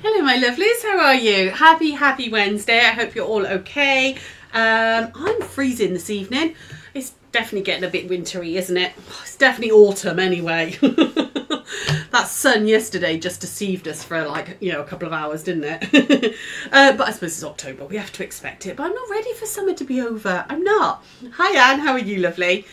Hello my lovelies, how are you? Happy Wednesday. I hope you're all okay. I'm freezing this evening. It's definitely getting a bit wintry, isn't it? It's definitely autumn anyway. That sun yesterday just deceived us for a couple of hours, didn't it? But I suppose it's October, we have to expect it. But I'm not ready for summer to be over. I'm not. Hi Anne, how are you, lovely?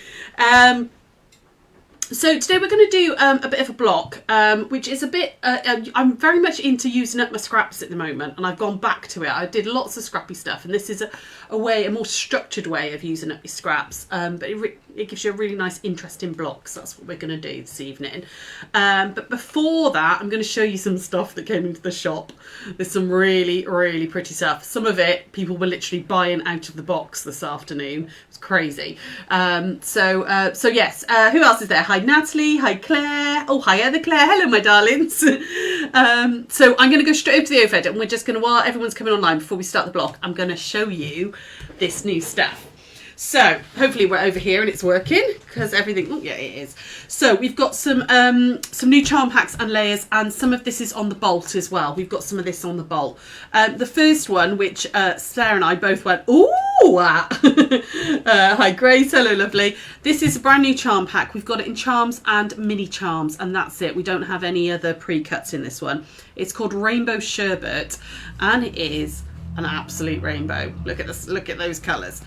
So today we're going to do a bit of a block, which is a bit, I'm very much into using up my scraps at the moment, and I've gone back to it. I did lots of scrappy stuff, and this is a more structured way of using up your scraps, but it gives you a really nice, interesting block, so that's what we're going to do this evening. But before that, I'm going to show you some stuff that came into the shop. There's some really, really pretty stuff. Some of it, people were literally buying out of the box this afternoon. It's crazy. So yes, who else is there? Hi Natalie, hi Claire. Oh, hi other Claire. Hello my darlings. So I'm going to go straight over to the overhead, and we're just going to, while everyone's coming online before we start the block, I'm going to show you this new stuff. So hopefully we're over here and it's working, because everything, oh yeah, it is. So we've got some new charm hacks and layers, and some of this is on the bolt as well. We've got some of this on the bolt. The first one, which Sarah and I both went, ooh, at. Hi Grace, hello lovely. This is a brand new charm pack. We've got it in charms and mini charms, and that's it. We don't have any other pre-cuts in this one. It's called Rainbow Sherbet, and it is an absolute rainbow. Look at this, look at those colours.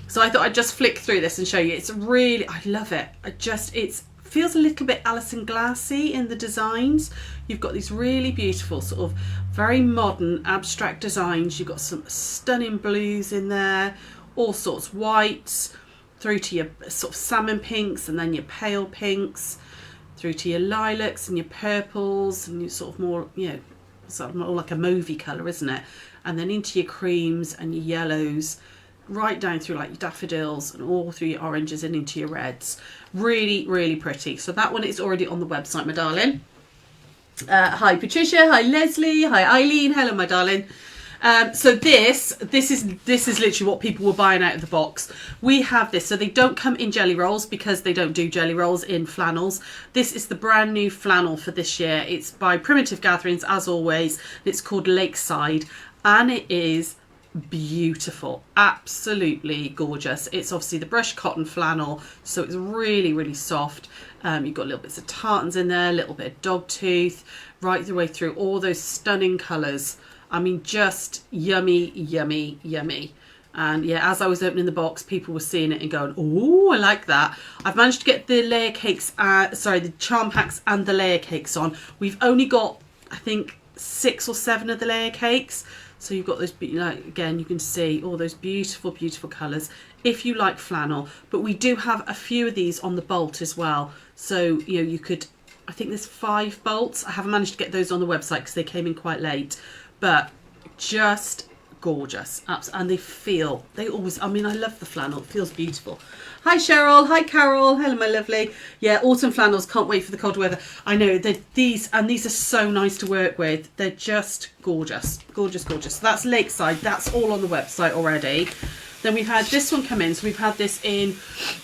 So I thought I'd just flick through this and show you. It's really, I love it. It feels a little bit Alison Glassy in the designs. You've got these really beautiful sort of very modern abstract designs. You've got some stunning blues in there, all sorts, whites, through to your sort of salmon pinks, and then your pale pinks, through to your lilacs and your purples, and your sort of more, sort of more like a mauvey colour, isn't it? And then into your creams and your yellows, right down through like your daffodils, and all through your oranges and into your reds. Really, really pretty. So that one is already on the website, my darling. Hi Patricia, hi Leslie, hi Eileen, hello my darling. So this is literally what people were buying out of the box. We have this, so they don't come in jelly rolls because they don't do jelly rolls in flannels. This is the brand new flannel for this year. It's by Primitive Gatherings, as always. It's called Lakeside, and it is beautiful, absolutely gorgeous. It's obviously the brushed cotton flannel, so it's really, really soft. You've got little bits of tartans in there, a little bit of dog tooth, right the way through, all those stunning colours. I mean, just yummy, yummy, yummy. And yeah, as I was opening the box, people were seeing it and going, oh, I like that. I've managed to get the layer cakes, the charm packs and the layer cakes on. We've only got, I think, 6 or 7 of the layer cakes. So you've got those, again, you can see all those beautiful, beautiful colours if you like flannel. But we do have a few of these on the bolt as well. So, you could, I think there's 5 bolts. I haven't managed to get those on the website because they came in quite late. But just gorgeous. And they always, I mean, I love the flannel. It feels beautiful. Hi Cheryl, hi Carol, hello my lovely. Yeah, autumn flannels, can't wait for the cold weather. I know, these are so nice to work with. They're just gorgeous, gorgeous, gorgeous. So that's Lakeside, that's all on the website already. Then we've had this one come in, so we've had this in,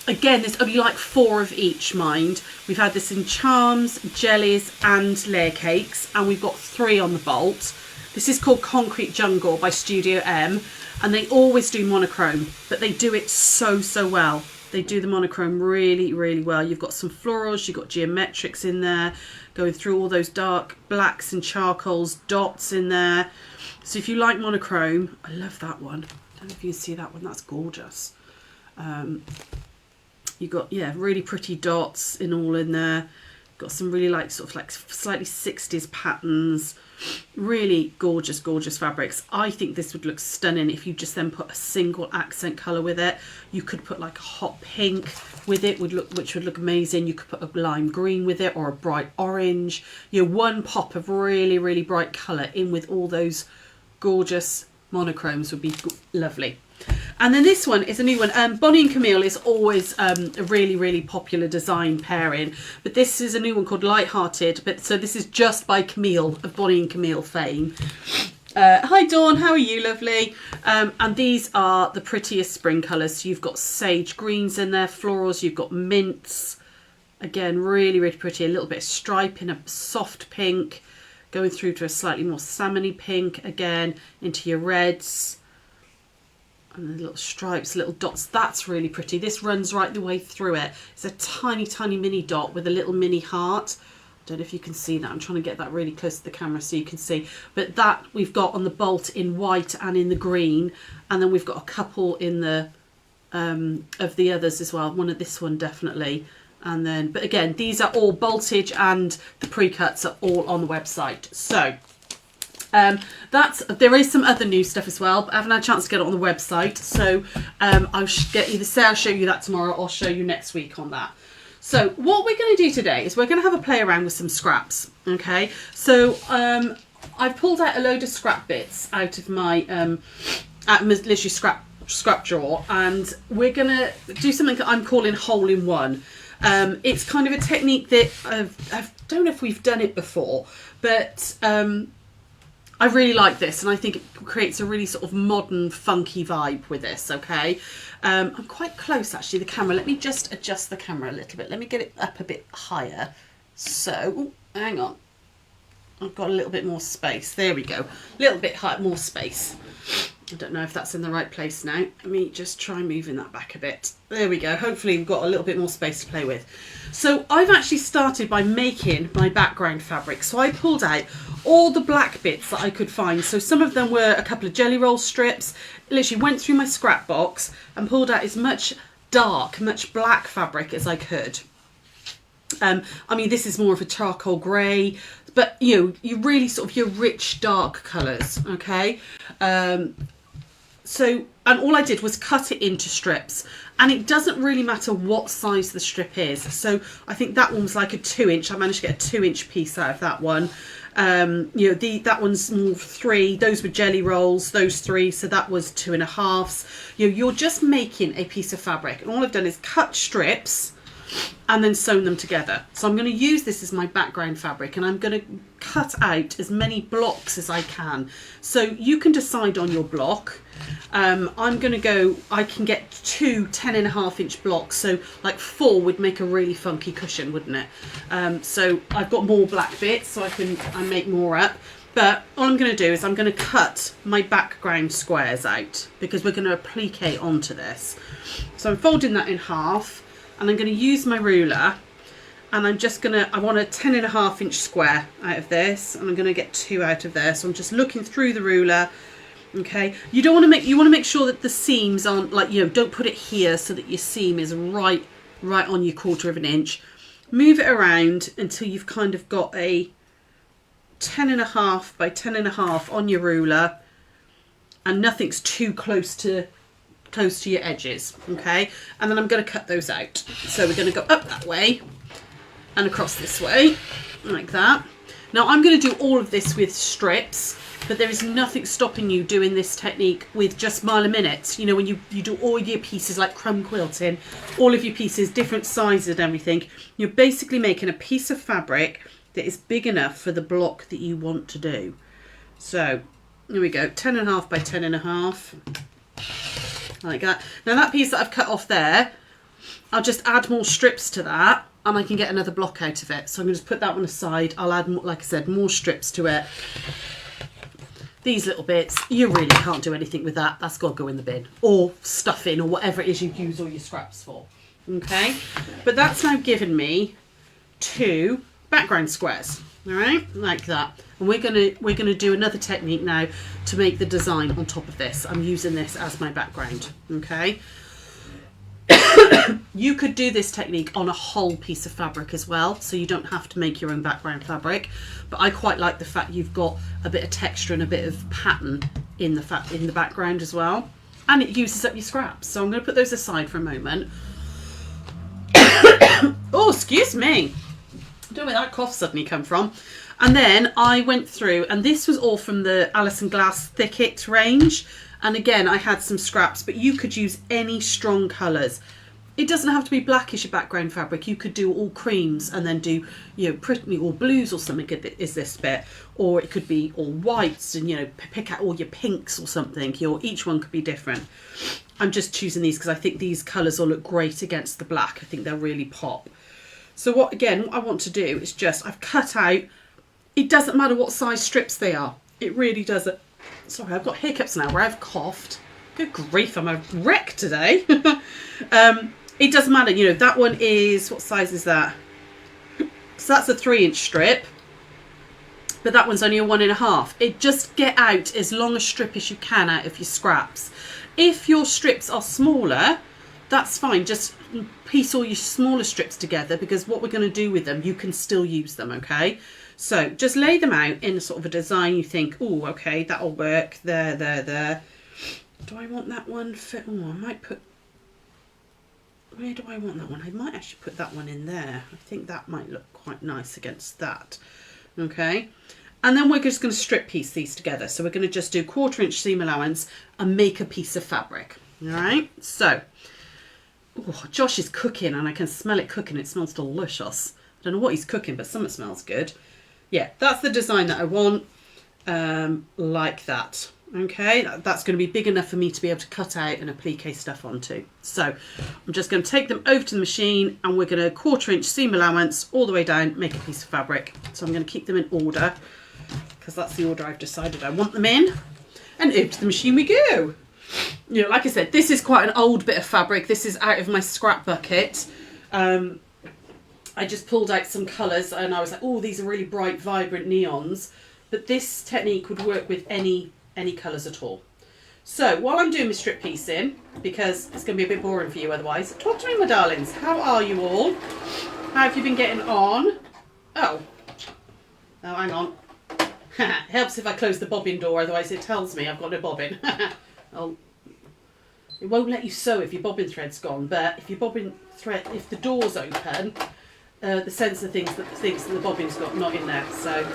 again, there's only like 4 of each, mind. We've had this in charms, jellies and layer cakes, and we've got 3 on the bolt. This is called Concrete Jungle by Studio M, and they always do monochrome, but they do it so, so well. They do the monochrome really, really well. You've got some florals, you've got geometrics in there, going through all those dark blacks and charcoals, dots in there. So if you like monochrome, I love that one. I don't know if you can see that one, that's gorgeous. You've got, yeah, really pretty dots all in there. Got some really sort of slightly 60s patterns. Really gorgeous, gorgeous fabrics. I think this would look stunning if you just then put a single accent colour with it. You could put like a hot pink with it, which would look amazing. You could put a lime green with it, or a bright orange. One pop of really, really bright colour in with all those gorgeous monochromes would be lovely. And then this one is a new one. Bonnie and Camille is always a really, really popular design pairing. But this is a new one called Lighthearted. So this is just by Camille, of Bonnie and Camille fame. Hi Dawn, how are you, lovely? And these are the prettiest spring colours. So you've got sage greens in there, florals, you've got mints. Again, really, really pretty. A little bit of stripe in a soft pink. going through to a slightly more salmony pink, again into your reds. And the little stripes, little dots, that's really pretty. This runs right the way through it. It's a tiny, tiny mini dot with a little mini heart. I don't know if you can see that. I'm trying to get that really close to the camera so you can see. But that we've got on the bolt in white and in the green. And then we've got a couple in the of the others as well. One of this one definitely. And then, but again, these are all boltage and the pre-cuts are all on the website. So there is some other new stuff as well, but I haven't had a chance to get it on the website. So I'll get either Sarah show you that tomorrow or show you next week on that. So what we're going to do today is we're going to have a play around with some scraps. Okay, so I've pulled out a load of scrap bits out of my literally scrap drawer, and we're going to do something that I'm calling hole in one. It's kind of a technique that I don't know if we've done it before, but I really like this, and I think it creates a really sort of modern, funky vibe with this, okay? I'm quite close, actually, the camera. Let me just adjust the camera a little bit. Let me get it up a bit higher. So, ooh, hang on. I've got a little bit more space. There we go. A little bit higher, more space. I don't know if that's in the right place now. Let me just try moving that back a bit. There we go. Hopefully we've got a little bit more space to play with. So I've actually started by making my background fabric. So I pulled out all the black bits that I could find. So some of them were a couple of jelly roll strips. Literally went through my scrap box and pulled out as much dark, much black fabric as I could. I mean, this is more of a charcoal grey, but you really sort of your rich dark colours, okay? So, and all I did was cut it into strips, and it doesn't really matter what size the strip is. So I think that one was like a 2-inch. I managed to get a 2-inch piece out of that one. That one's more 3. Those were jelly rolls, those 3. So that was 2.5. You're just making a piece of fabric, and all I've done is cut strips and then sewn them together. So I'm going to use this as my background fabric, and I'm going to cut out as many blocks as I can. So you can decide on your block. I'm going to go, I can get 2 10.5-inch blocks, so like 4 would make a really funky cushion, wouldn't it? So I've got more black bits, so I make more up. But all I'm going to do is I'm going to cut my background squares out, because we're going to applique onto this. So I'm folding that in half, and I'm going to use my ruler, and I'm just going to, I want a 10.5-inch square out of this, and I'm going to get 2 out of there. So I'm just looking through the ruler. Okay, you want to make sure that the seams aren't like, don't put it here so that your seam is right on your 1/4 inch. Move it around until you've kind of got a 10.5 by 10.5 on your ruler, and nothing's too close to your edges. Okay, and then I'm going to cut those out. So we're going to go up that way and across this way like that. Now I'm going to do all of this with strips, but there is nothing stopping you doing this technique with just mile a minute. When you do all your pieces like crumb quilting, all of your pieces, different sizes and everything, you're basically making a piece of fabric that is big enough for the block that you want to do. So here we go, 10.5 by 10.5. Like that. Now that piece that I've cut off there, I'll just add more strips to that, and I can get another block out of it. So I'm going to just put that one aside. I'll add, more, like I said, more strips to it. These little bits, you really can't do anything with that. That's got to go in the bin, or stuff in, or whatever it is you use all your scraps for. Okay, but that's now given me 2 background squares. All right, like that. And we're gonna do another technique now to make the design on top of this. I'm using this as my background. Okay. You could do this technique on a whole piece of fabric as well, so you don't have to make your own background fabric. But I quite like the fact you've got a bit of texture and a bit of pattern in the background as well, and it uses up your scraps. So I'm going to put those aside for a moment. Oh, excuse me. I don't know where that cough suddenly come from. And then I went through, and this was all from the Alison Glass Thicket range. And again, I had some scraps, but you could use any strong colours. It doesn't have to be blackish a background fabric. You could do all creams and then do, pretty, or blues or something is this bit. Or it could be all whites and, pick out all your pinks or something. Each one could be different. I'm just choosing these because I think these colours will look great against the black. I think they'll really pop. So what I want to do is I've cut out It doesn't matter what size strips they are. It really doesn't. Sorry, I've got hiccups now where I've coughed. Good grief, I'm a wreck today. It doesn't matter, you know, that one is, what size is that? So that's a 3-inch strip, but that one's only a 1.5. It just get out as long a strip as you can out of your scraps. If your strips are smaller, that's fine. Just piece all your smaller strips together, because what we're going to do with them, you can still use them, okay? So just lay them out in a sort of a design you think, oh, okay, that'll work. There, there, there. Do I want that one fit? Oh, I might put... Where do I want that one? I might actually put that one in there. I think that might look quite nice against that. Okay. And then we're just going to strip piece these together. So we're going to just do 1/4 inch seam allowance and make a piece of fabric. All right. So, oh, Josh is cooking and I can smell it cooking. It smells delicious. I don't know what he's cooking, but something smells good. Yeah, that's the design that I want. Like that. Okay, that's going to be big enough for me to be able to cut out and applique stuff onto. So I'm just going to take them over to the machine and we're going to 1/4 inch seam allowance all the way down, make a piece of fabric. So I'm going to keep them in order because that's the order I've decided I want them in. And over to the machine we go. You know, like I said, this is quite an old bit of fabric. This is out of my scrap bucket. I just pulled out some colours and I was like, oh, these are really bright, vibrant neons. But this technique would work with any colours at all. So while I'm doing my strip piecing, because it's going to be a bit boring for you otherwise, talk to me, my darlings. How are you all? How have you been getting on? Oh, hang on. It helps if I close the bobbin door, otherwise it tells me I've got no bobbin. Oh, it won't let you sew if your bobbin thread's gone, but if your bobbin thread, if the door's open, the sensor thinks that the bobbin's not in there. So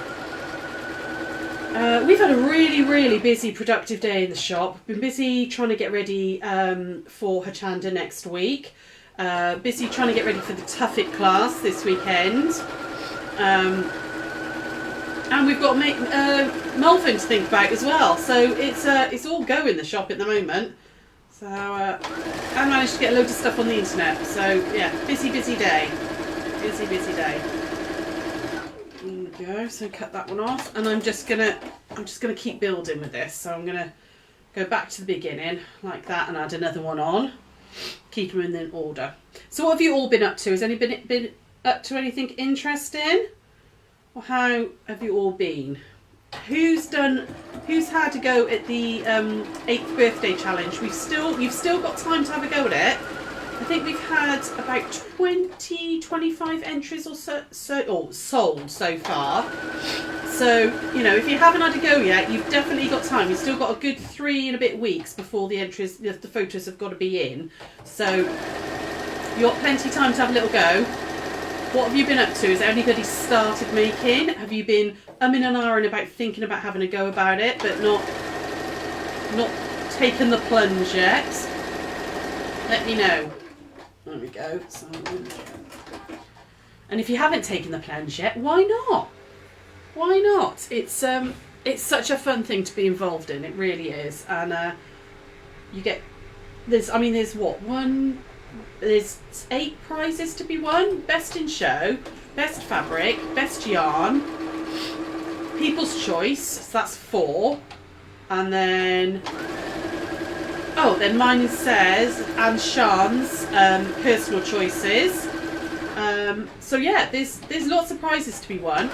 we've had a really busy, productive day in the shop. Been busy trying to get ready for Hachanda next week. Busy trying to get ready for the Tuffet class this weekend. And we've got Melvin to think about as well. So it's all go in the shop at the moment. So I managed to get a load of stuff on the internet. So yeah, busy day. Busy day. Go, so cut that one off, and I'm just gonna keep building with this. So I'm gonna go back to the beginning like that and add another one on, keep them in order. So what have you all been up to? Has anybody been up to anything interesting, or how have you all been? Who's had a go at the 8th birthday challenge? You've still got time to have a go at it. I think we've had about 25 entries or so sold so far. So, you know, if you haven't had a go yet, you've definitely got time. You've still got a good 3 and a bit weeks before the entries, the photos have got to be in. So you've got plenty of time to have a little go. What have you been up to? Has anybody started making? Have you been umming and ahhing about thinking about having a go about it, but not taken the plunge yet? Let me know. There we go. So, and if you haven't taken the plunge yet, why not? Why not? It's such a fun thing to be involved in. It really is. And you get there's 8 prizes to be won. Best in show, best fabric, best yarn, people's choice. So that's 4, and then. Oh, then mine says, and Sean's personal choices. So yeah, there's lots of prizes to be won.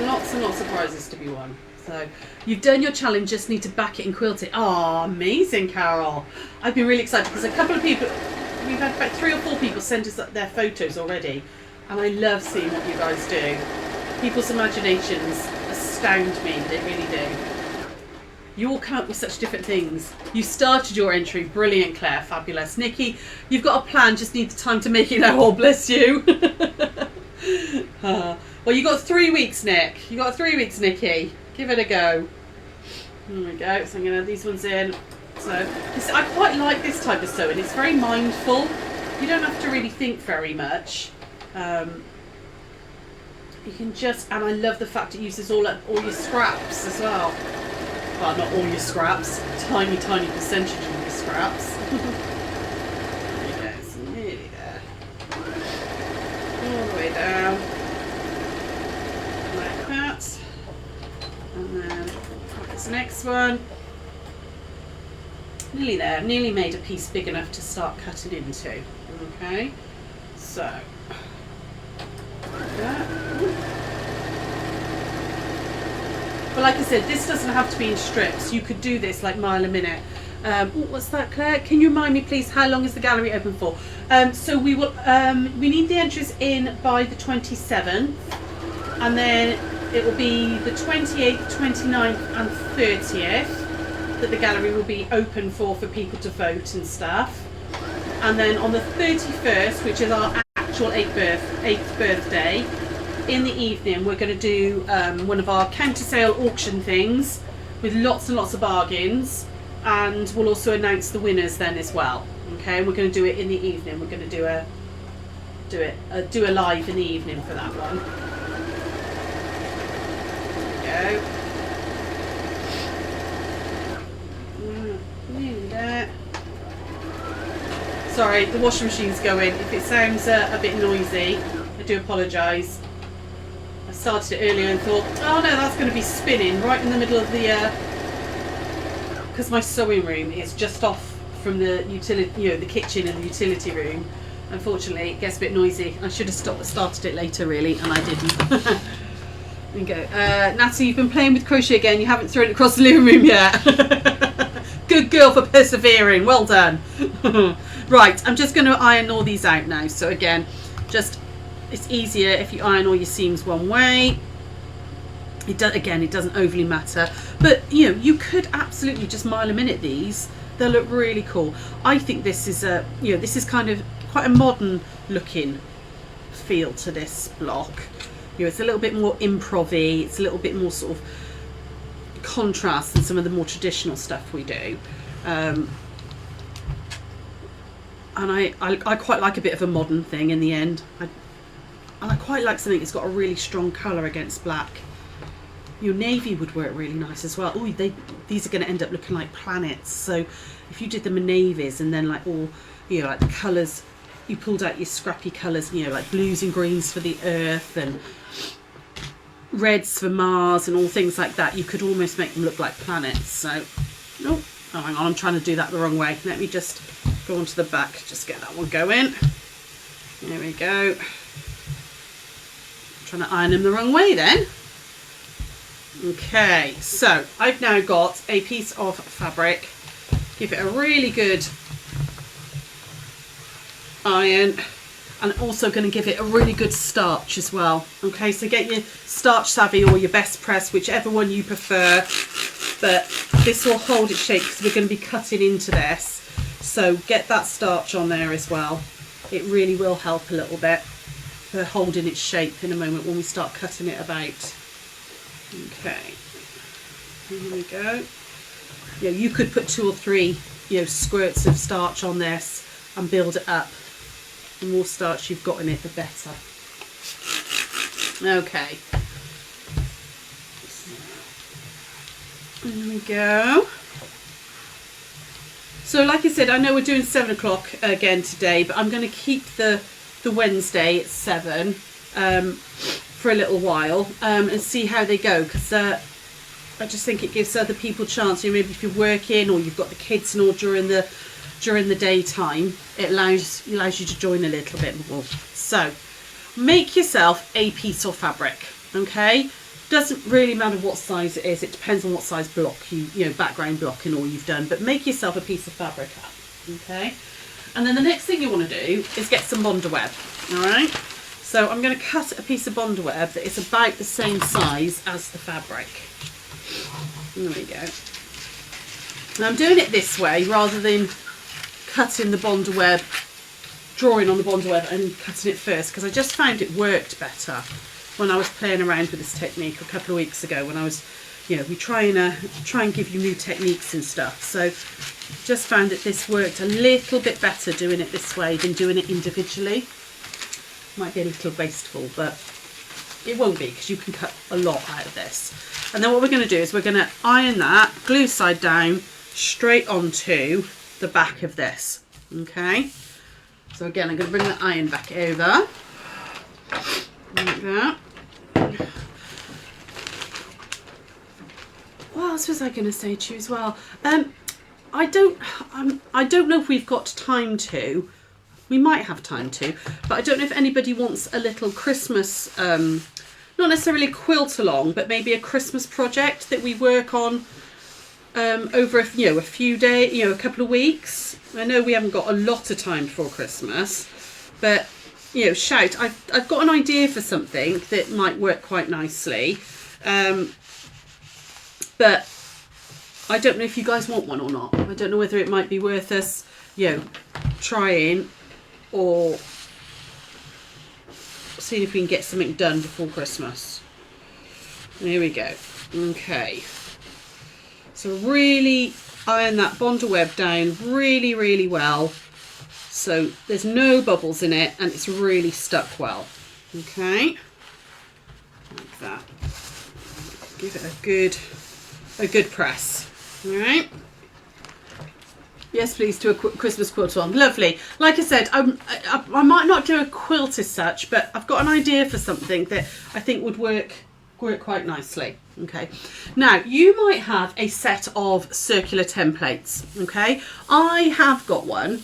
Lots and lots of prizes to be won. So you've done your challenge, just need to back it and quilt it. Oh, amazing, Carol. I've been really excited because a couple of people, we've had about 3 or 4 people send us their photos already. And I love seeing what you guys do. People's imaginations astound me, they really do. You all come up with such different things. You started your entry. Brilliant, Claire. Fabulous. Nikki, you've got a plan. Just need the time to make it now. Oh, bless you. Well, you got 3 weeks, Nick. You got 3 weeks, Nikki. Give it a go. There we go. So I'm going to add these ones in. So I quite like this type of sewing. It's very mindful. You don't have to really think very much. You can just, and I love the fact it uses all your scraps as well. Well, not all your scraps, tiny percentage of your scraps. There you go, it's nearly there. All the way down. that. And then this next one. Nearly there. Nearly made a piece big enough to start cutting into. Okay, so like that. But like I said, this doesn't have to be in strips. You could do this like mile a minute. What's that, Claire? Can you remind me, please, how long is the gallery open for? So we will. We need the entries in by the 27th, and then it will be the 28th, 29th, and 30th that the gallery will be open for people to vote and stuff. And then on the 31st, which is our actual 8th birthday, in the evening we're going to do one of our counter sale auction things with lots and lots of bargains. And we'll also announce the winners then as well. Okay, we're going to do it in the evening. We're going to do a live in the evening for that one. There we go. There. Sorry, the washing machine's going. If it sounds a bit noisy, I do apologise. I started it earlier and thought, oh no, that's going to be spinning right in the middle of the. Because my sewing room is just off from the utility, the kitchen and the utility room. Unfortunately, it gets a bit noisy. I should have started it later, really, and I didn't. There we go. Natalie, you've been playing with crochet again. You haven't thrown it across the living room yet. Good girl for persevering. Well done. Right, I'm just going to iron all these out now. So again, it's easier if you iron all your seams one way. It doesn't overly matter, but you could absolutely just mile a minute these. They'll look really cool. I think this is this is kind of quite a modern looking feel to this block. It's a little bit more improv-y. It's a little bit more sort of contrast than some of the more traditional stuff we do. And I quite like a bit of a modern thing in the end. And I quite like something that's got a really strong colour against black. Your navy would work really nice as well. Oh, these are going to end up looking like planets. So if you did them in navies and then like all, like the colours, you pulled out your scrappy colours, like blues and greens for the Earth and reds for Mars and all things like that, you could almost make them look like planets. So, oh hang on, I'm trying to do that the wrong way. Let me just go onto the back, just get that one going. There we go. I'm trying to iron them the wrong way then. Okay, so I've now got a piece of fabric. Give it a really good iron, and also going to give it a really good starch as well. Okay, so get your starch savvy or your best press, whichever one you prefer, but this will hold its shape because we're going to be cutting into this. So get that starch on there as well. It really will help a little bit for holding its shape in a moment when we start cutting it about. Okay, here we go. You could put 2 or 3, squirts of starch on this and build it up. The more starch you've got in it, the better. Okay. There we go. So like I said, I know we're doing 7 o'clock again today, but I'm going to keep the Wednesday at 7. For a little while and see how they go, because I just think it gives other people a chance. Maybe if you're working or you've got the kids and all during the daytime, it allows you to join a little bit more. So make yourself a piece of fabric. Okay, doesn't really matter what size it is. It depends on what size block background block and all you've done, but make yourself a piece of fabric up. Okay, and then the next thing you want to do is get some Bonder web. All right. So I'm going to cut a piece of Bonder web that is about the same size as the fabric. There we go. And I'm doing it this way rather than cutting the Bonder web, drawing on the Bonder web and cutting it first, because I just found it worked better when I was playing around with this technique a couple of weeks ago when I was, we try and give you new techniques and stuff. So just found that this worked a little bit better doing it this way than doing it individually. Might be a little wasteful, but it won't be because you can cut a lot out of this. And then what we're going to do is we're going to iron that, glue side down, straight onto the back of this. Okay. So again, I'm going to bring the iron back over. Like that. else was I going to say to you as well? I don't know if we've got time to. We might have time to, but I don't know if anybody wants a little Christmas, not necessarily a quilt along, but maybe a Christmas project that we work on over a few days, a couple of weeks. I know we haven't got a lot of time before Christmas, but shout. I've got an idea for something that might work quite nicely, but I don't know if you guys want one or not. I don't know whether it might be worth us, trying or seeing if we can get something done before Christmas. There we go. Okay. So really iron that bonder web down really, really well. So there's no bubbles in it and it's really stuck well. Okay. Like that. Give it a good press. All right. Yes, please, to a Christmas quilt on. Lovely. Like I said, I might not do a quilt as such, but I've got an idea for something that I think would work quite nicely. Okay. Now, you might have a set of circular templates. Okay. I have got one,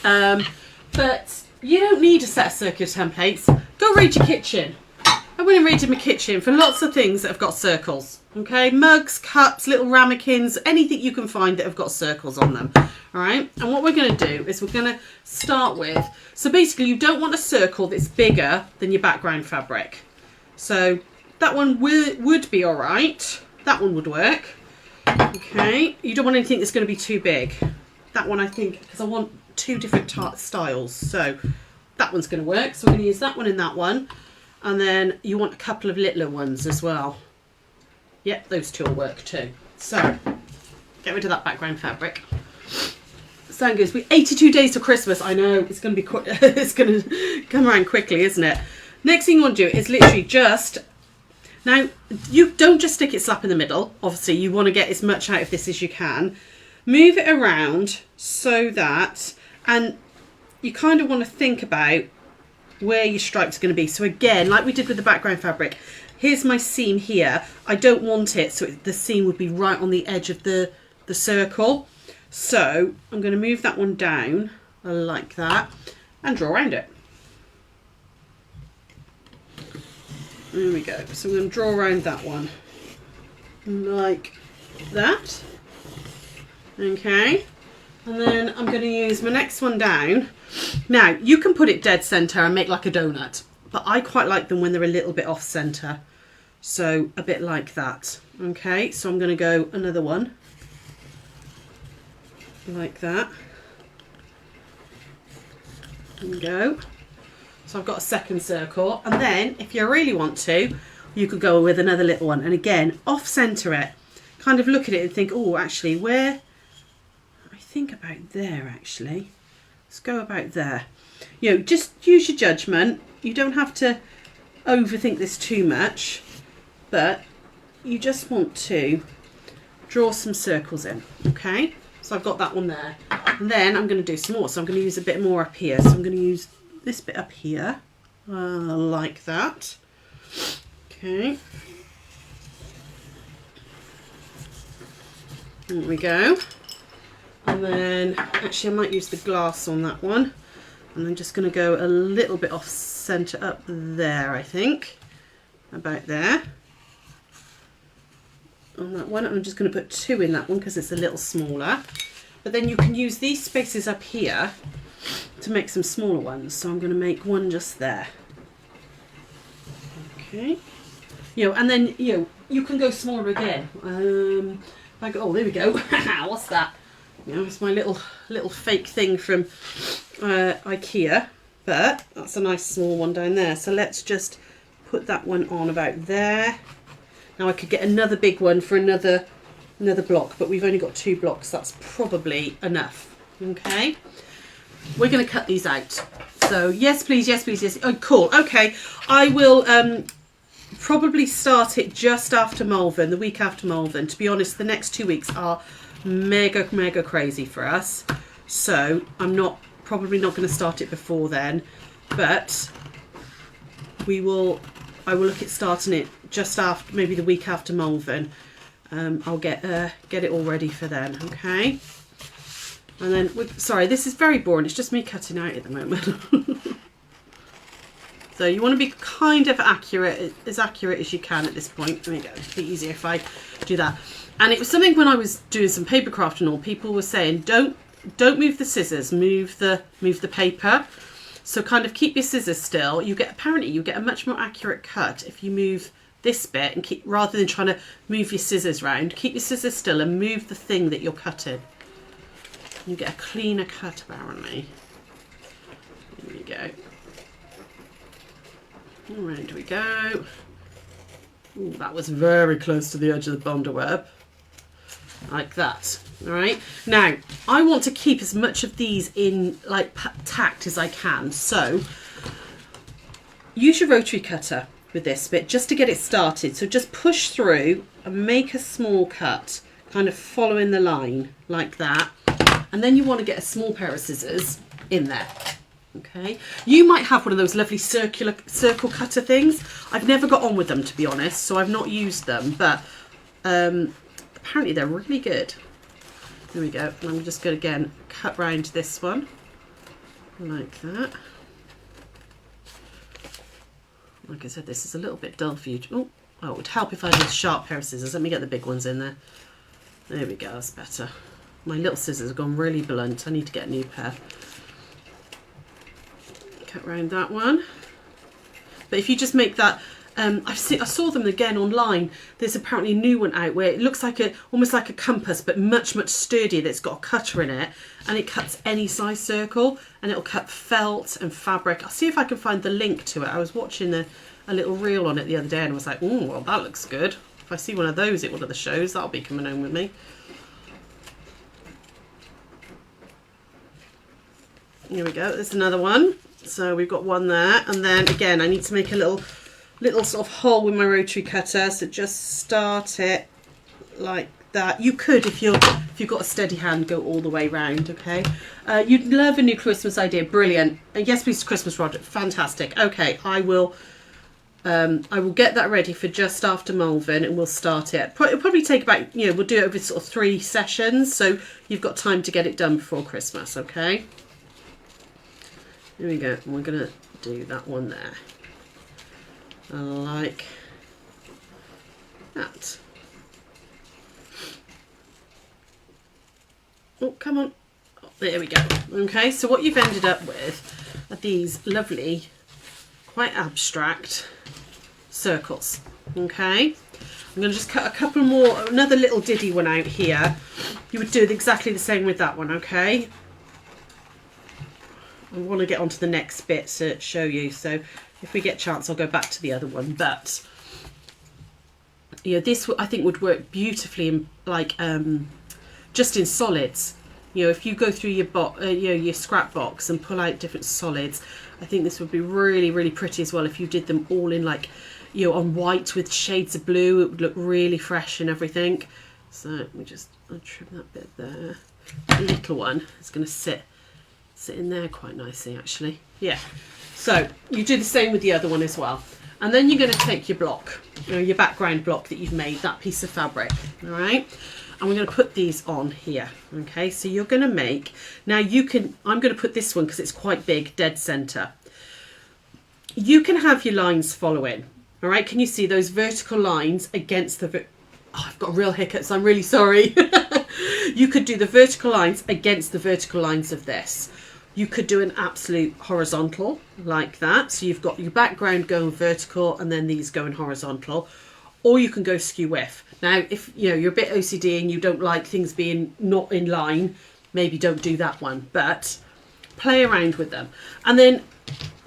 but you don't need a set of circular templates. Go raid your kitchen. I went and raided my kitchen for lots of things that have got circles. Okay, mugs, cups, little ramekins, anything you can find that have got circles on them. All right, and what we're going to do is we're going to start with, so basically you don't want a circle that's bigger than your background fabric. So that one would be all right. That one would work. Okay, you don't want anything that's going to be too big. That one I think, because I want two different styles. So that one's going to work. So we're going to use that one and that one. And then you want a couple of littler ones as well. Yep, those two will work too. So, get rid of that background fabric. Sound good. We're 82 days to Christmas. I know, it's going to be it's going to come around quickly, isn't it? Next thing you want to do is literally just... Now, you don't just stick it slap in the middle. Obviously, you want to get as much out of this as you can. Move it around so that... And you kind of want to think about where your stripe's going to be. So again, like we did with the background fabric, here's my seam here. I don't want it so the seam would be right on the edge of the circle. So I'm going to move that one down like that and draw around it. There we go. So I'm going to draw around that one like that. Okay. And then I'm going to use my next one down. Now, you can put it dead centre and make like a donut, but I quite like them when they're a little bit off centre. So a bit like that. Okay, so I'm going to go another one like that. There we go. So I've got a second circle, and then if you really want to, you could go with another little one, and again off centre it. Kind of look at it and think, oh, actually, where? I think about there actually. Let's go about there. Just use your judgment. You don't have to overthink this too much, but you just want to draw some circles in. Okay, so I've got that one there, and then I'm going to do some more. So I'm going to use a bit more up here. So I'm going to use this bit up here, like that. Okay, there we go. And then actually I might use the glass on that one, and I'm just going to go a little bit off centre up there, I think, about there on that one. I'm just going to put two in that one because it's a little smaller, but then you can use these spaces up here to make some smaller ones. So I'm going to make one just there. Okay, and then you can go smaller again. Like, oh, there we go. What's that? It's my little fake thing from IKEA, but that's a nice small one down there. So let's just put that one on about there. Now I could get another big one for another block, but we've only got 2 blocks. That's probably enough. Okay, we're going to cut these out. So yes, please, yes, please, yes. Oh, cool. Okay, I will probably start it just after Malvern, the week after Malvern. To be honest, the next 2 weeks are mega crazy for us, so I'm probably not going to start it before then, but I will look at starting it just after, maybe the week after Malvern, I'll get it all ready for then, okay? And then, sorry, this is very boring. It's just me cutting out at the moment. So you want to be kind of accurate, as accurate as you can at this point. There we go. It'd be easier if I do that. And it was something when I was doing some paper craft and all, people were saying, don't move the scissors, move the paper. So kind of keep your scissors still. Apparently you get a much more accurate cut if you move this bit and keep, rather than trying to move your scissors round, keep your scissors still and move the thing that you're cutting. You get a cleaner cut apparently. There we go. Around we go. Ooh, that was very close to the edge of the bonder web. Like that. Alright. Now, I want to keep as much of these in like tacked as I can. So, use your rotary cutter with this bit just to get it started. So just push through and make a small cut, kind of following the line like that. And then you want to get a small pair of scissors in there. Okay, you might have one of those lovely circle cutter things. I've never got on with them, to be honest, so I've not used them, but apparently they're really good. There we go. And I'm just going to again cut round this one like that. Like I said, this is a little bit dull for you. Oh, it would help if I had a sharp pair of scissors. Let me get the big ones in there. There we go, that's better. My little scissors have gone really blunt. I need to get a new pair. Cut around that one. But if you just make that, I saw them again online. There's apparently a new one out where it looks like almost like a compass, but much sturdier. That's got a cutter in it, and it cuts any size circle, and it'll cut felt and fabric. I'll see if I can find the link to it. I was watching a little reel on it the other day, and I was like, oh, well, that looks good. If I see one of those at one of the shows, that'll be coming home with me. Here we go. There's another one. So we've got one there, and then again I need to make a little sort of hole with my rotary cutter. So just start it like that. You could, if you've got a steady hand, go all the way round. Okay. You'd love a new Christmas idea. Brilliant. And yes, please, Christmas project. Fantastic. Okay, I will get that ready for just after Malvern, and we'll start it. It'll probably take about, we'll do it over sort of 3 sessions, so you've got time to get it done before Christmas. Okay. Here we go, and we're going to do that one there, like that. Oh, come on. Oh, there we go. Okay, so what you've ended up with are these lovely, quite abstract circles. Okay, I'm going to just cut a couple more, another little diddy one out here. You would do exactly the same with that one, okay? I want to get onto the next bit to show you, so if we get a chance I'll go back to the other one. But this I think would work beautifully in like just in solids. If you go through your scrap box and pull out different solids, I think this would be really pretty as well if you did them all in like on white with shades of blue. It would look really fresh and everything. So let me just trim that bit there. The little one is going to sit in there quite nicely, actually. Yeah. So you do the same with the other one as well, and then you're going to take your block, your background block that you've made, that piece of fabric. All right. And we're going to put these on here. Okay. So you're going to make, now you can, I'm going to put this one because it's quite big, dead center. You can have your lines following. All right. Can you see those vertical lines against the, oh, I've got real hiccups. I'm really sorry. You could do the vertical lines against the vertical lines of this. You could do an absolute horizontal like that. So you've got your background going vertical and then these going horizontal. Or you can go skew width. Now, if you're a bit OCD and you don't like things being not in line, maybe don't do that one. But play around with them. And then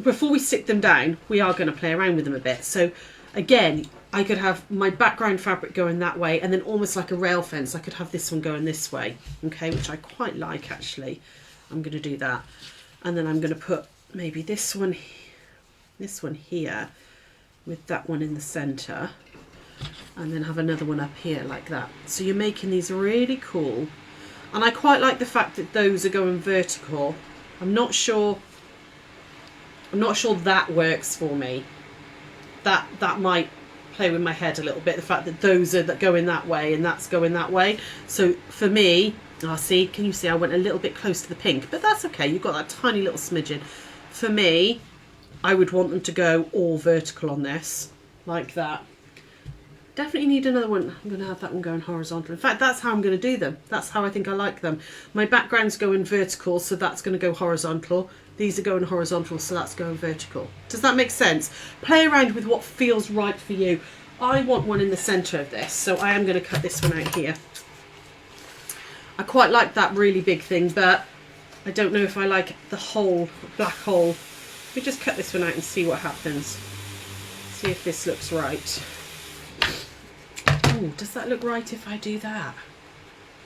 before we stick them down, we are going to play around with them a bit. So again, I could have my background fabric going that way, and then almost like a rail fence, I could have this one going this way. Okay, which I quite like actually. I'm going to do that, and then I'm going to put maybe this one here with that one in the center, and then have another one up here like that. So you're making these really cool, and I quite like the fact that those are going vertical. I'm not sure that works for me. That might play with my head a little bit. The fact that those are that going that way and that's going that way. So for me, see, can you see I went a little bit close to the pink, but that's okay. You've got that tiny little smidgen. For me, I would want them to go all vertical on this, like that. Definitely need another one. I'm going to have that one going horizontal. In fact, that's how I'm going to do them. That's how I think I like them. My background's going vertical, so that's going to go horizontal. These are going horizontal, so that's going vertical. Does that make sense? Play around with what feels right for you. I want one in the centre of this, so I am going to cut this one out here. I quite like that really big thing, but I don't know if I like the whole black hole. Let me just cut this one out and see what happens. See if this looks right. Oh, does that look right if I do that?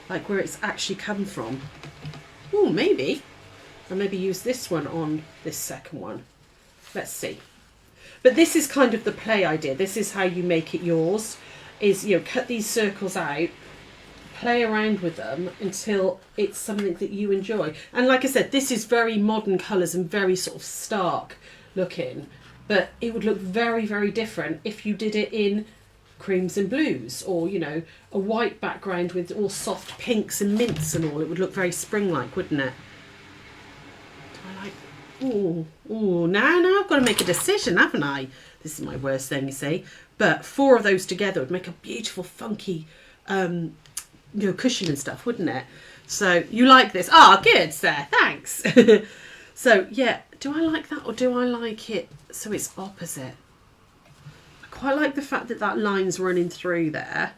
Like where it's actually come from? Oh, maybe. I'll maybe use this one on this second one. Let's see. But this is kind of the play idea. This is how you make it yours. Is, you know, cut these circles out, play around with them until it's something that you enjoy. And like I said, this is very modern colours and very sort of stark looking. But it would look very, very different if you did it in creams and blues, or, you know, a white background with all soft pinks and mints and all. It would look very spring-like, wouldn't it? Oh, now I've got to make a decision, haven't I? This is my worst thing, you see. But 4 of those together would make a beautiful, funky, you know, cushion and stuff, wouldn't it? So you like this? Ah, good, Sarah. Thanks. So yeah, do I like that, or do I like it so it's opposite? I quite like the fact that that line's running through there.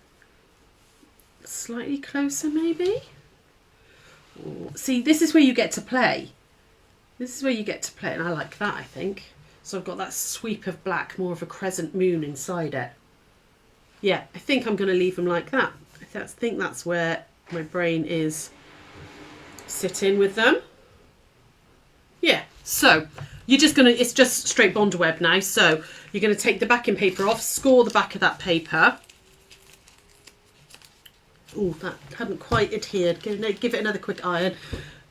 Slightly closer, maybe. Ooh. See, this is where you get to play. This is where you get to play, and I like that, I think. So I've got that sweep of black, more of a crescent moon inside it. Yeah, I think I'm going to leave them like that. I think that's where my brain is sitting with them. Yeah, so you're just going to, it's just straight Bond web now. So you're going to take the backing paper off, score the back of that paper. Oh, that hadn't quite adhered. Give it another quick iron.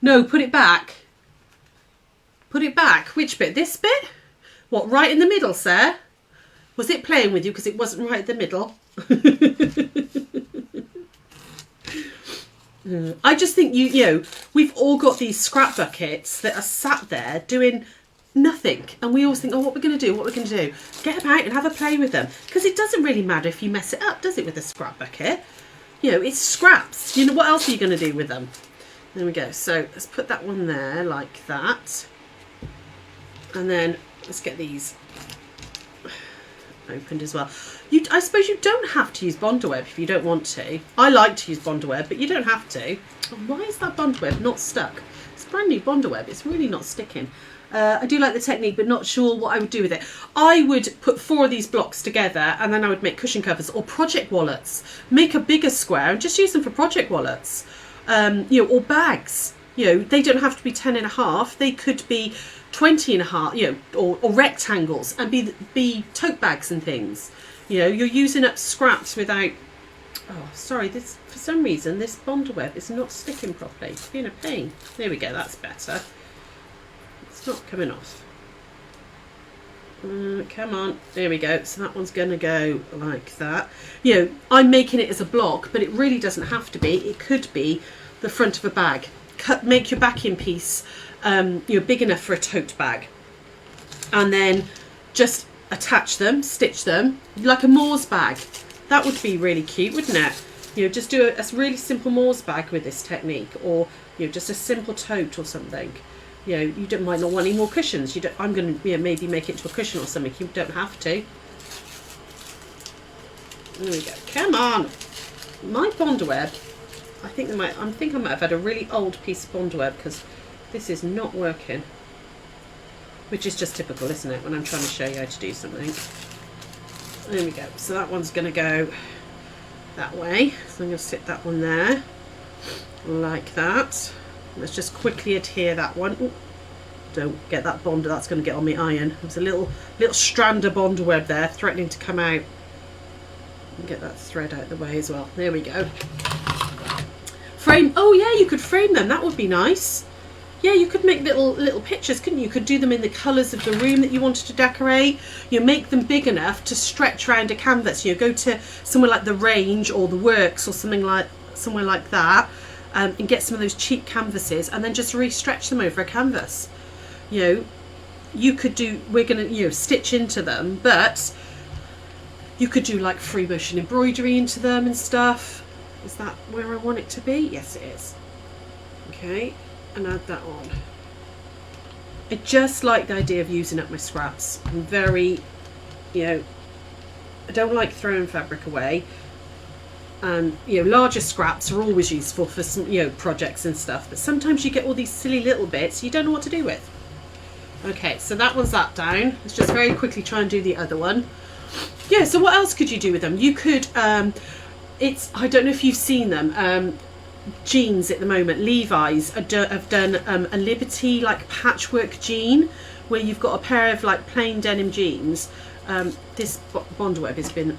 No, put it back. Put it back. Which bit? This bit? What, right in the middle, Sarah? Was it playing with you because it wasn't right in the middle? I just think, you know, we've all got these scrap buckets that are sat there doing nothing. And we always think, oh, what we're going to do, what we're going to do. Get them out and have a play with them. Because it doesn't really matter if you mess it up, does it, with a scrap bucket? You know, it's scraps. You know, what else are you going to do with them? There we go. So let's put that one there like that. And then let's get these opened as well. I suppose you don't have to use Bondweb if you don't want to. I like to use Bondweb, but you don't have to. Oh, why is that Bondweb not stuck? It's brand new Bondweb. It's really not sticking. I do like the technique, but not sure what I would do with it. I would put 4 of these blocks together, and then I would make cushion covers or project wallets. Make a bigger square and just use them for project wallets. You know, or bags. You know, they don't have to be 10.5. They could be 20.5, you know, or rectangles, and be tote bags and things. You know, you're using up scraps without. Oh, sorry. This, for some reason, this Bondweb is not sticking properly. It's being a pain. There we go. That's better. It's not coming off. Come on. There we go. So that one's going to go like that. You know, I'm making it as a block, but it really doesn't have to be. It could be the front of a bag. Make your backing piece, you know, big enough for a tote bag, and then just attach them, stitch them like a Moors bag. That would be really cute, wouldn't it? You know, just do a really simple Moors bag with this technique, or, you know, just a simple tote or something. You know, you might not want any more cushions. You don't. I'm going to, you know, maybe make it into a cushion or something. You don't have to. There we go. Come on, my Bondweb. I think I might have had a really old piece of Bondweb, because this is not working. Which is just typical, isn't it, when I'm trying to show you how to do something. There we go. So that one's going to go that way. So I'm going to sit that one there, like that. Let's just quickly adhere that one. Ooh, don't get that bond. That's going to get on my iron. There's a little strand of Bondweb there, threatening to come out. And get that thread out of the way as well. There we go. Frame. Oh yeah, you could frame them. That would be nice. Yeah, you could make little pictures, couldn't you? You could do them in the colours of the room that you wanted to decorate. You make them big enough to stretch around a canvas. You go to somewhere like the Range or the Works or somewhere like that, and get some of those cheap canvases, and then just re-stretch them over a canvas. You know, you could do. We're gonna stitch into them, but you could do like free motion embroidery into them and stuff. Is that where I want it to be? Yes, it is. Okay. And add that on. I just like the idea of using up my scraps. I'm very, I don't like throwing fabric away. And larger scraps are always useful for some projects and stuff, but sometimes you get all these silly little bits you don't know what to do with. Okay, so that one's that down. Let's just very quickly try and do the other one. Yeah, so what else could you do with them? You could I don't know if you've seen them, jeans at the moment. Levi's have done a Liberty like patchwork jean, where you've got a pair of like plain denim jeans. This Bondweb has been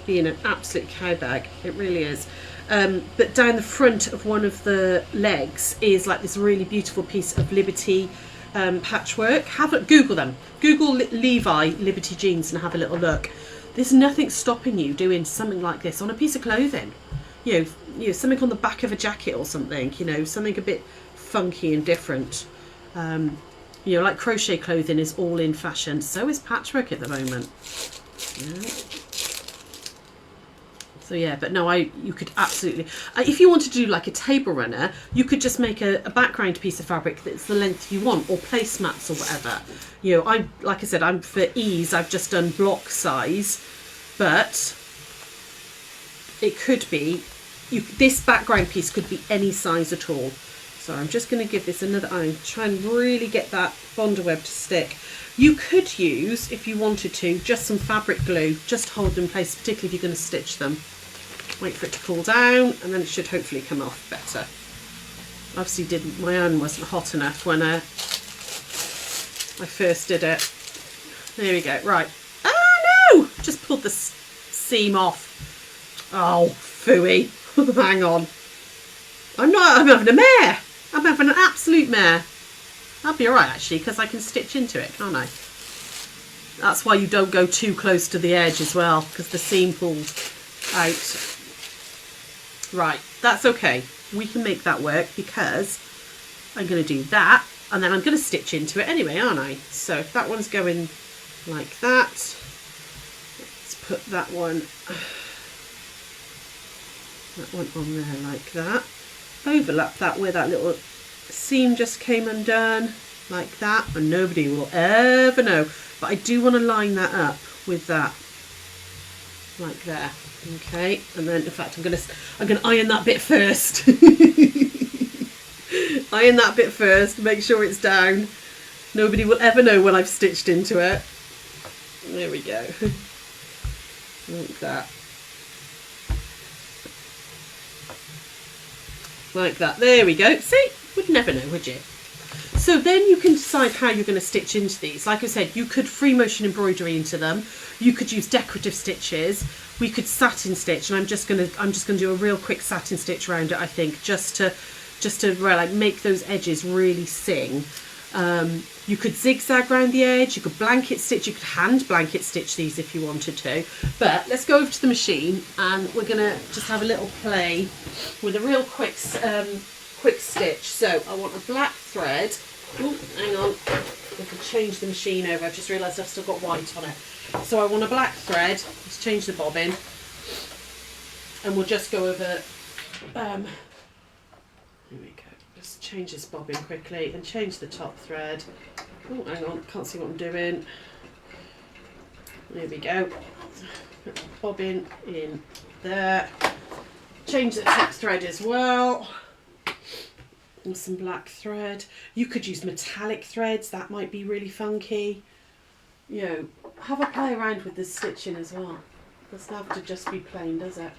being an absolute cow bag, it really is. But down the front of one of the legs is like this really beautiful piece of Liberty patchwork. Google them. Google Levi Liberty jeans and have a little look. There's nothing stopping you doing something like this on a piece of clothing. Something on the back of a jacket or something, something a bit funky and different. Like crochet clothing is all in fashion. So is patchwork at the moment. Yeah. So yeah, but no, you could absolutely, if you wanted to do like a table runner, you could just make a background piece of fabric that's the length you want, or placemats or whatever. Like I said, for ease, I've just done block size, but it could be, this background piece could be any size at all. So I'm just going to give this another iron, try and really get that Bondweb to stick. You could use, if you wanted to, just some fabric glue, just hold them in place, particularly if you're going to stitch them. Wait for it to cool down, and then it should hopefully come off better. Obviously my iron wasn't hot enough when I first did it. There we go, right. Oh no! Just pulled the seam off. Oh, phooey. Hang on. I'm having a mare. I'm having an absolute mare. That'll be alright actually, because I can stitch into it, can't I? That's why you don't go too close to the edge as well, because the seam pulls out. Right, that's okay. We can make that work, because I'm going to do that, and then I'm going to stitch into it anyway, aren't I? So if that one's going like that, let's put that one on there like that. Overlap that where that little seam just came undone, like that, and nobody will ever know. But I do want to line that up with that, like there. Okay, and then in fact I'm gonna iron that bit first. Iron that bit first, make sure it's down. Nobody will ever know when I've stitched into it. There we go. Like that. Like that. There we go. See? Would never know, would you? So then you can decide how you're going to stitch into these. Like I said, you could free motion embroidery into them. You could use decorative stitches. We could satin stitch, and I'm just going to do a real quick satin stitch around it, I think, just to like make those edges really sing. You could zigzag around the edge, you could blanket stitch, you could hand blanket stitch these if you wanted to. But let's go over to the machine, and we're going to just have a little play with a real quick stitch. So I want a black thread. Oh, hang on, I can change the machine over. I've just realised I've still got white on it. So I want a black thread. Let's change the bobbin, and we'll just go over. Here we go. Just change this bobbin quickly and change the top thread. Oh, hang on, can't see what I'm doing. There we go. Put the bobbin in there. Change the top thread as well. And some black thread. You could use metallic threads, that might be really funky. Have a play around with the stitching as well. Doesn't have to just be plain, does it?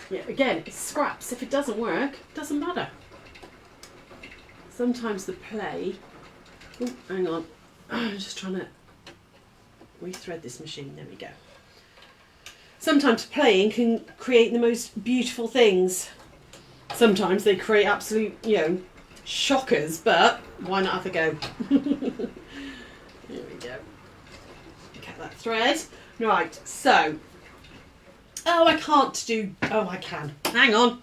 Yeah, again, it's scraps. If it doesn't work, it doesn't matter. Sometimes the play... Oh, hang on. I'm just trying to rethread this machine. There we go. Sometimes playing can create the most beautiful things. Sometimes they create absolute, shockers, but why not have a go? There we go. Get that thread. Right, so, oh, I can't do, oh, I can. Hang on,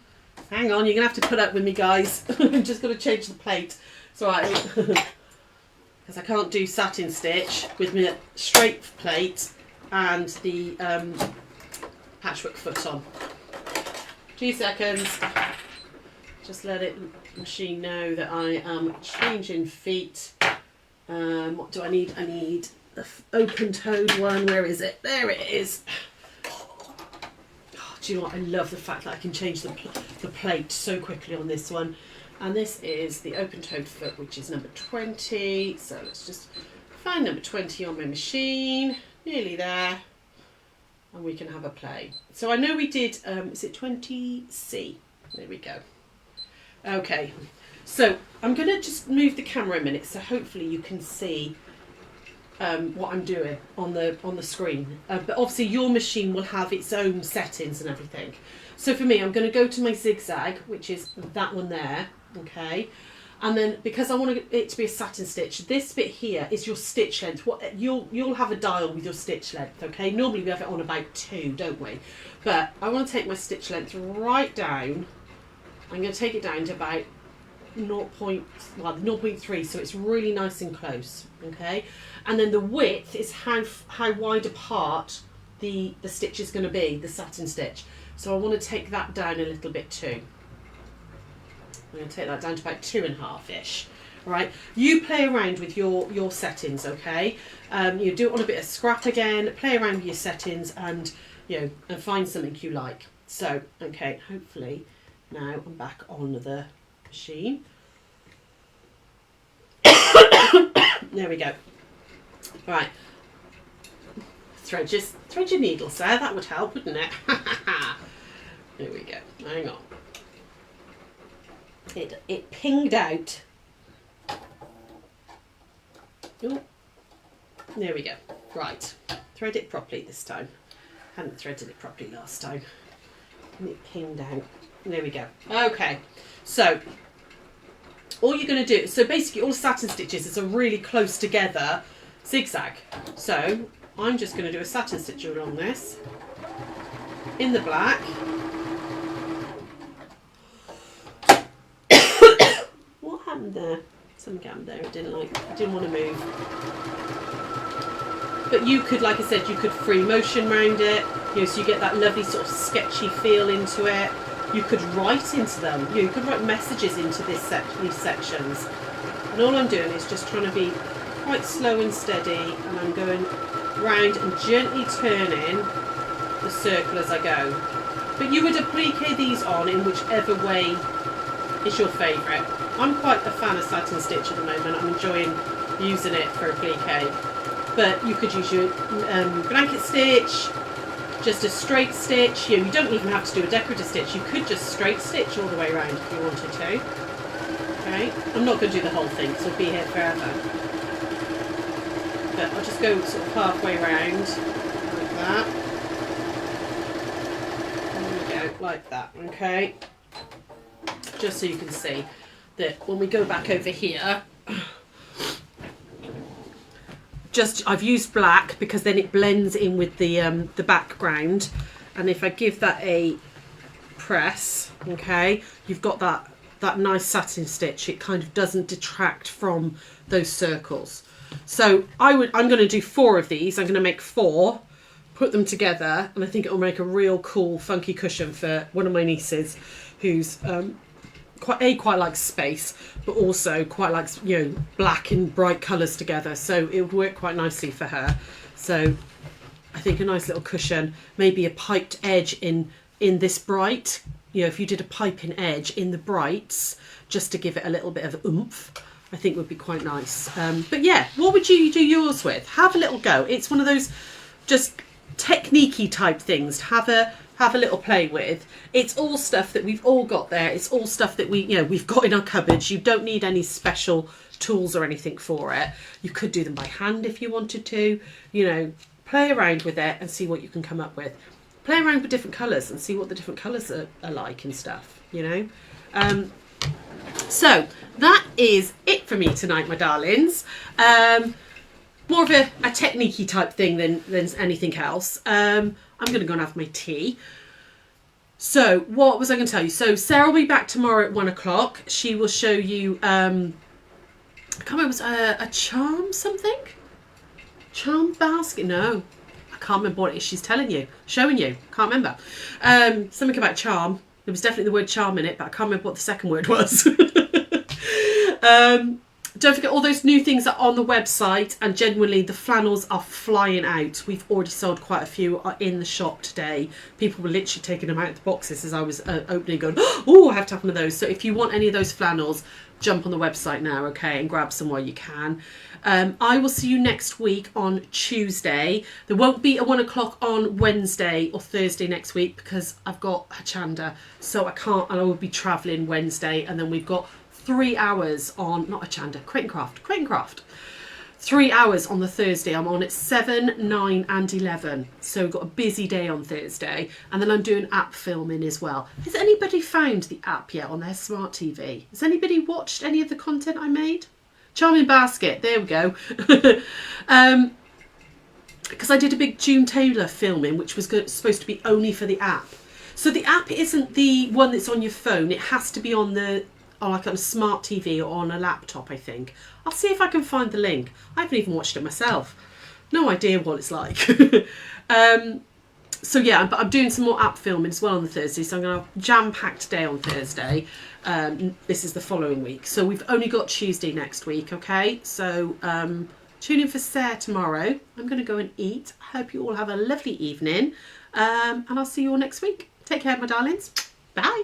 you're going to have to put up with me, guys. I'm just going to change the plate. It's all right, because I can't do satin stitch with my straight plate and the patchwork foot on. 2 seconds. Just let it machine know that I am changing feet. What do I need? I need the open-toed one. Where is it? There it is. Oh, do you know what? I love the fact that I can change the plate so quickly on this one. And this is the open-toed foot, which is number 20. So let's just find number 20 on my machine. Nearly there. And we can have a play. So I know we did, is it 20C? There we go. Okay, so I'm going to just move the camera a minute so hopefully you can see what I'm doing on the screen. But obviously your machine will have its own settings and everything. So for me, I'm going to go to my zigzag, which is that one there, okay? And then because I want it to be a satin stitch, this bit here is your stitch length. What you'll have a dial with your stitch length, okay? Normally we have it on about 2, don't we? But I want to take my stitch length right down. I'm going to take it down to about 0.3, so it's really nice and close, okay? And then the width is how wide apart the stitch is going to be, the satin stitch. So I want to take that down a little bit too. I'm going to take that down to about 2.5-ish. All right, you play around with your settings, okay? You do it on a bit of scrap again, play around with your settings, and and find something you like. So, okay, hopefully. Now I'm back on the machine. There we go. Right. Thread your needles there. That would help, wouldn't it? There we go. Hang on. It pinged out. Oh. There we go. Right. Thread it properly this time. Hadn't threaded it properly last time. And it pinged out. There we go. Okay, so all you're going to do, so basically all satin stitches are really close together zigzag. So I'm just going to do a satin stitch along this in the black. What happened there? Something happened there. It didn't want to move. But you could, like I said, you could free motion round it, so you get that lovely sort of sketchy feel into it. You could write into them. You could write messages into these sections. And all I'm doing is just trying to be quite slow and steady, and I'm going round and gently turning the circle as I go. But you would applique these on in whichever way is your favourite. I'm quite a fan of satin stitch at the moment. I'm enjoying using it for applique. But you could use your blanket stitch, just a straight stitch. You don't even have to do a decorative stitch. You could just straight stitch all the way around if you wanted to. Okay, I'm not going to do the whole thing because we'll be here forever. But I'll just go sort of halfway around like that. There we go, like that. Okay, just so you can see that when we go back over here. I've used black because then it blends in with the background, and if I give that a press, okay, you've got that nice satin stitch. It kind of doesn't detract from those circles. So I'm going to do 4 of these. I'm going to make 4, put them together, and I think it will make a real cool funky cushion for one of my nieces who's quite likes space, but also quite likes black and bright colours together, so it would work quite nicely for her. So I think a nice little cushion, maybe a piped edge in this bright, if you did a piping edge in the brights just to give it a little bit of oomph, I think would be quite nice. But yeah, what would you do yours with? Have a little go. It's one of those just technique-y type things to have a little play with. It's all stuff that we've all got there. It's all stuff that we've got in our cupboards. You don't need any special tools or anything for it. You could do them by hand if you wanted to. Play around with it and see what you can come up with. Play around with different colours and see what the different colours are like and stuff. So that is it for me tonight, my darlings. More of a technique-y type thing than anything else. I'm going to go and have my tea. So what was I going to tell you? So Sarah will be back tomorrow at 1 o'clock. She will show you, I can't remember, was a charm something? Charm basket? No. I can't remember what it is she's showing you. Can't remember. Something about charm. There was definitely the word charm in it, but I can't remember what the second word was. Don't forget all those new things are on the website, and genuinely the flannels are flying out. We've already sold quite a few in the shop today. People were literally taking them out of the boxes as I was opening, going, oh, I have to have one of those. So if you want any of those flannels, jump on the website now, okay, and grab some while you can. I will see you next week on Tuesday. There won't be a 1 o'clock on Wednesday or Thursday next week because I've got Hachanda, so I can't, and I will be travelling Wednesday, and then we've got 3 hours on, not Hachanda, Crate and Craft. 3 hours on the Thursday. I'm on at 7, 9 and 11. So we've got a busy day on Thursday. And then I'm doing app filming as well. Has anybody found the app yet on their smart TV? Has anybody watched any of the content I made? Charming Basket, there we go. Because I did a big June Taylor filming, which was supposed to be only for the app. So the app isn't the one that's on your phone. It has to be on like on a smart TV or on a laptop, I think. I'll see if I can find the link. I haven't even watched it myself. No idea what it's like. So yeah, but I'm doing some more app filming as well on the Thursday. So I'm going to have a jam-packed day on Thursday. This is the following week. So we've only got Tuesday next week, okay? So tune in for Sarah tomorrow. I'm going to go and eat. I hope you all have a lovely evening. And I'll see you all next week. Take care, my darlings. Bye.